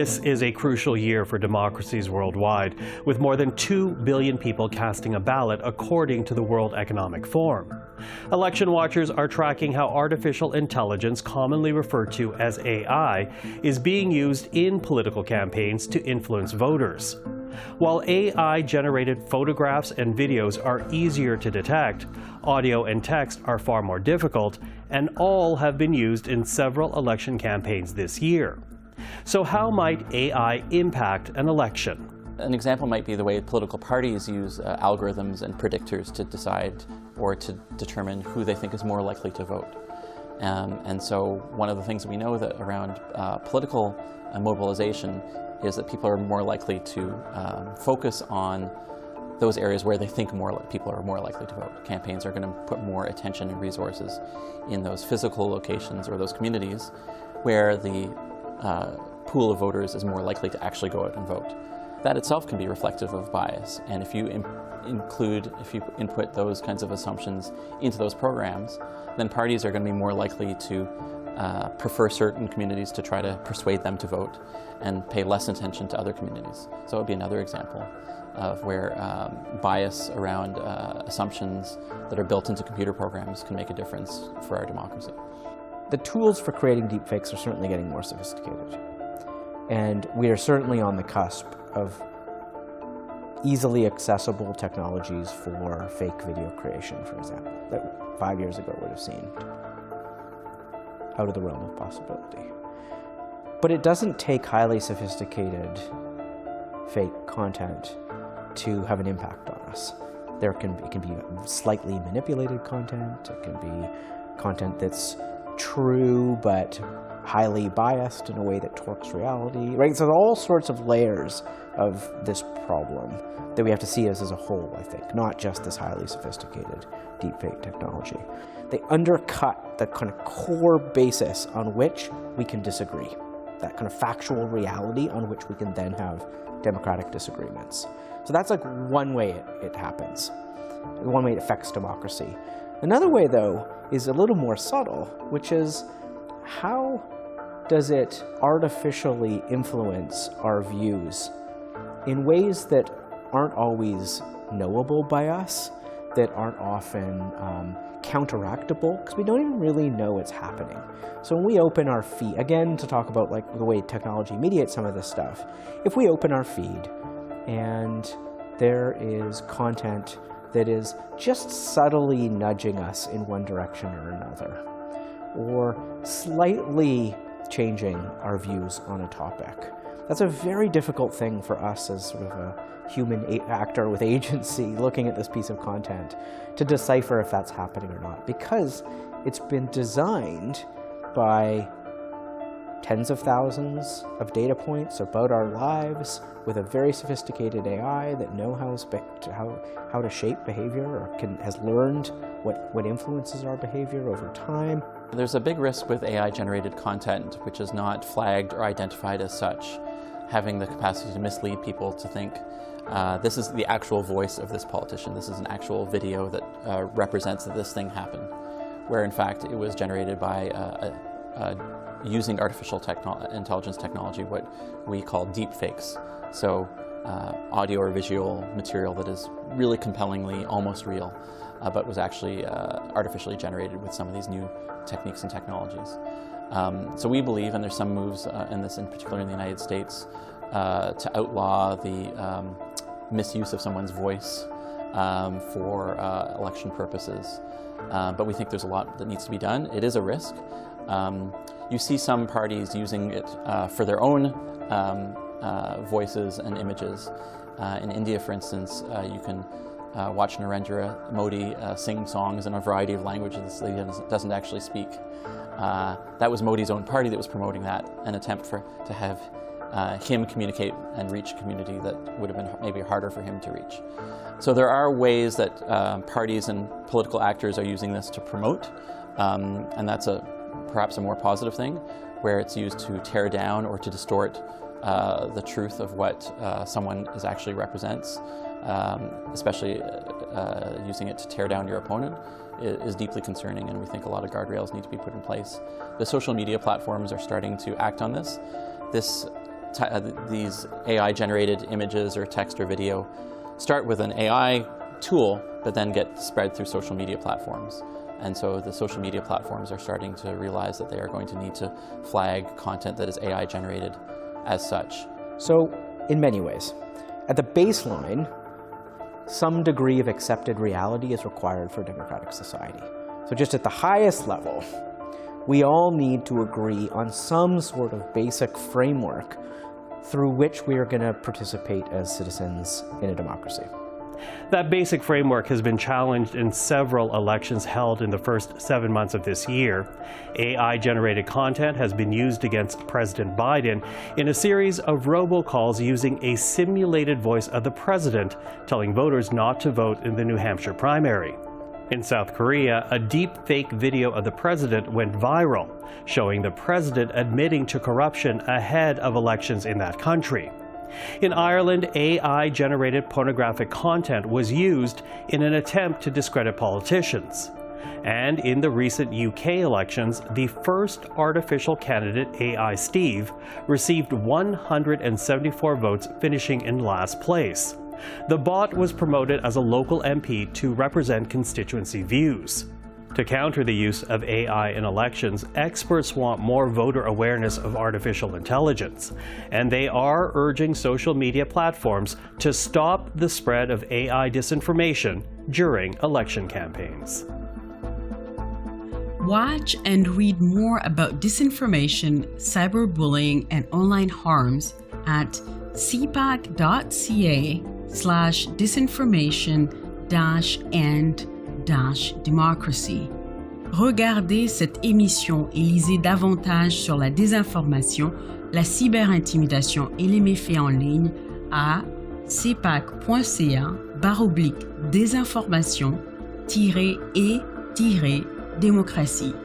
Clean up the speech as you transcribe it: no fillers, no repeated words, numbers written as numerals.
This is a crucial year for democracies worldwide, with more than 2 billion people casting a ballot according to the World Economic Forum. Election watchers are tracking how artificial intelligence, commonly referred to as AI, is being used in political campaigns to influence voters. While AI-generated photographs and videos are easier to detect, audio and text are far more difficult, and all have been used in several election campaigns this year. So how might AI impact an election? An example might be the way political parties use algorithms and predictors to decide or to determine who they think is more likely to vote. And so one of the things we know that around political mobilization is that people are more likely to focus on those areas where they think people are more likely to vote. Campaigns are going to put more attention and resources in those physical locations or those communities where the pool of voters is more likely to actually go out and vote. That itself can be reflective of bias, and if you input those kinds of assumptions into those programs, then parties are going to be more likely to prefer certain communities to try to persuade them to vote and pay less attention to other communities. So it would be another example of where bias around assumptions that are built into computer programs can make a difference for our democracy. The tools for creating deepfakes are certainly getting more sophisticated. And we are certainly on the cusp of easily accessible technologies for fake video creation, for example, that 5 years ago would have seemed out of the realm of possibility. But it doesn't take highly sophisticated fake content to have an impact on us. It can be slightly manipulated content, it can be content that's true but highly biased in a way that torques reality, right? So there are all sorts of layers of this problem that we have to see as a whole, I think, not just this highly sophisticated deepfake technology. They undercut the kind of core basis on which we can disagree, that kind of factual reality on which we can then have democratic disagreements. So that's like one way it happens, one way it affects democracy. Another way, though, is a little more subtle, which is how does it artificially influence our views in ways that aren't always knowable by us, that aren't often counteractable, because we don't even really know it's happening. So when we open our feed, again, to talk about like the way technology mediates some of this stuff, if we open our feed and there is content that is just subtly nudging us in one direction or another, or slightly changing our views on a topic. That's a very difficult thing for us as sort of a human actor with agency looking at this piece of content to decipher if that's happening or not, because it's been designed by tens of thousands of data points about our lives with a very sophisticated AI that knows how to shape behavior or has learned what influences our behavior over time. There's a big risk with AI-generated content which is not flagged or identified as such, having the capacity to mislead people to think this is the actual voice of this politician, this is an actual video that represents that this thing happened, where in fact it was generated by using artificial intelligence technology, what we call deep fakes. So audio or visual material that is really compellingly almost real, but was actually artificially generated with some of these new techniques and technologies. So we believe, and there's some moves in this, in particular in the United States, to outlaw the misuse of someone's voice for election purposes. But we think there's a lot that needs to be done. It is a risk. You see some parties using it for their own voices and images. In India, for instance, you can watch Narendra Modi sing songs in a variety of languages that he doesn't actually speak. That was Modi's own party that was promoting that, an attempt to have him communicate and reach a community that would have been maybe harder for him to reach. So there are ways that parties and political actors are using this to promote, and that's perhaps a more positive thing, where it's used to tear down or to distort the truth of what someone actually represents, especially using it to tear down your opponent, is deeply concerning, and we think a lot of guardrails need to be put in place. The social media platforms are starting to act on this. This these AI-generated images or text or video start with an AI tool, but then get spread through social media platforms. And so the social media platforms are starting to realize that they are going to need to flag content that is AI-generated as such. So, in many ways, at the baseline, some degree of accepted reality is required for a democratic society. So just at the highest level, we all need to agree on some sort of basic framework through which we are going to participate as citizens in a democracy. That basic framework has been challenged in several elections held in the first 7 months of this year. AI-generated content has been used against President Biden in a series of robocalls using a simulated voice of the president, telling voters not to vote in the New Hampshire primary. In South Korea, a deep-fake video of the president went viral, showing the president admitting to corruption ahead of elections in that country. In Ireland, AI-generated pornographic content was used in an attempt to discredit politicians. And in the recent UK elections, the first artificial candidate, AI Steve, received 174 votes, finishing in last place. The bot was promoted as a local MP to represent constituency views. To counter the use of AI in elections, experts want more voter awareness of artificial intelligence, and they are urging social media platforms to stop the spread of AI disinformation during election campaigns. Watch and read more about disinformation, cyberbullying, and online harms at cpac.ca/disinformation-and-democracy. Regardez cette émission et lisez davantage sur la désinformation, la cyberintimidation et les méfaits en ligne à cpac.ca/désinformation-et-démocratie.